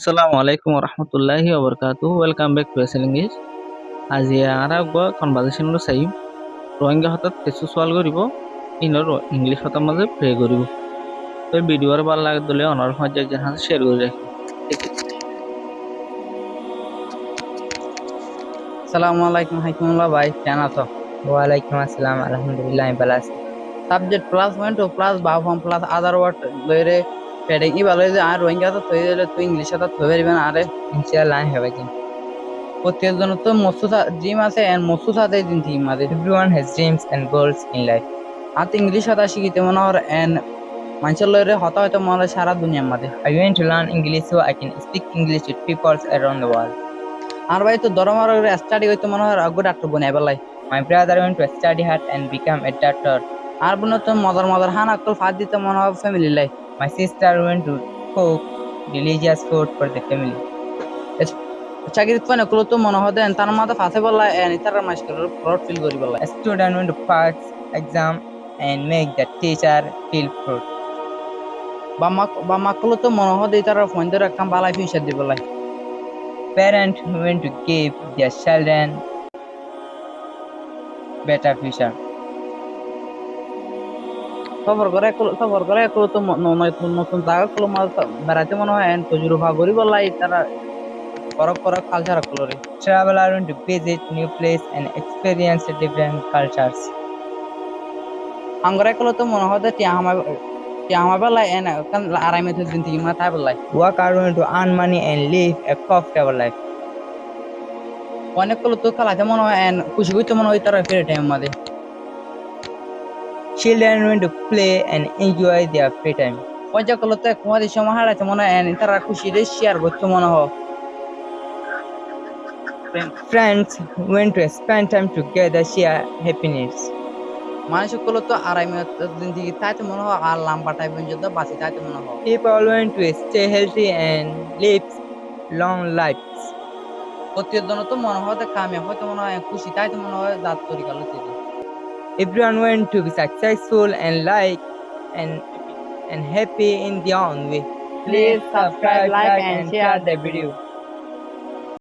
Assalamualaikum warahmatullahi wabarakatuh. Welcome back to Excel English. আজি আর একবার conversation চাই রোহিঙ্গা হঠাৎ কিছু সওয়াল করিব ইনর ইংলিশ হতার মাঝে প্রে করিব তো ভিডিওর ভাল লাগে দিলে অনার মাঝে একজন হাতে শেয়ার করে রাখি আসসালামু আলাইকুম হাইকুমুল্লাহ ভাই কেন আছো? ওয়ালাইকুম আসসালাম আলহামদুলিল্লাহ আমি ভালো আছি। সাবজেক্ট প্লাস পয়েন্ট ও plus verb form plus other word লইরে পেডিং ই ভালো যে আর রোহিঙ্গা তো থই দিলে তুই ইংলিশে তো থই পারবি না আরে ইনশাআল্লাহ আমি হবে কি প্রত্যেক জন তো মসুদ জিম আছে এন্ড মসুদ আছে দিন থিম আছে everyone has dreams and goals in life. আর ইংলিশ কথা শিখিতে মনে হর এন্ড মানুষের লইরে হতা হয়তো মনে হয় সারা দুনিয়ার মাঝে I want to learn English so I can speak English with people around the world. আর ভাই তো দরমার স্টাডি হইতো মনে হয় আগে ডাক্তার বনে বেলাই My brother went to study hard and become a doctor. আর বোন তো মজার মজার হান আকল ফাঁদ দিতে মনে হয় family life My sister went to cook delicious food for the family. চাকরি পানে কলো তো মনে হয় দেন তার মাথা ফাঁসে বললা এন্ড তার মাস্টার প্রউড ফিল করি বললা A student went to pass exam and make the teacher feel proud. বা মাকলো তো মনে হয় তার ফোন ধরে কাম বালাই ফিউচার দি বললাই Parents went to give their children better future. সফর করে কলো তো নতুন নতুন জায়গা কলো বেড়াতে মনে হয় এন্ড তজুরবা করি বললাই তারা করক কালচার কলো রে Traveler went to visit new place and experience different cultures. আঙ্গরে কলো তো মনে হয় টিয়া আমার বেলাই এন্ড কান আরামে তো দিন থেকে মানে তাই বললাই Worker went to earn money and live a comfortable life. অনেক কলো তো খেলাতে মনে হয় এন্ড খুশি হইতে মনে হয় তারা ফ্রি টাইম মাঝে Children went to play and enjoy their free time. পয়সা কলো তো কুমারী সময় হারাতে মনে হয় এন্ড তারা খুশি রে শেয়ার করতে মনে হয় Friends went to spend time together, share happiness. মানুষ গুলো তো আরামে জিন্দিগি তাইতে মনে হয় আর লম্বা টাইপের যদি বাঁচি তাইতে মনে হয় People went to stay healthy and live long lives. প্রত্যেক জন তো মনে হয় কামিয়াব হয়তো মনে হয় খুশি তাইতে মনে হয় জাত তরিকা লইতে Everyone went to be successful and and happy in their own way. Please subscribe, like and share the video.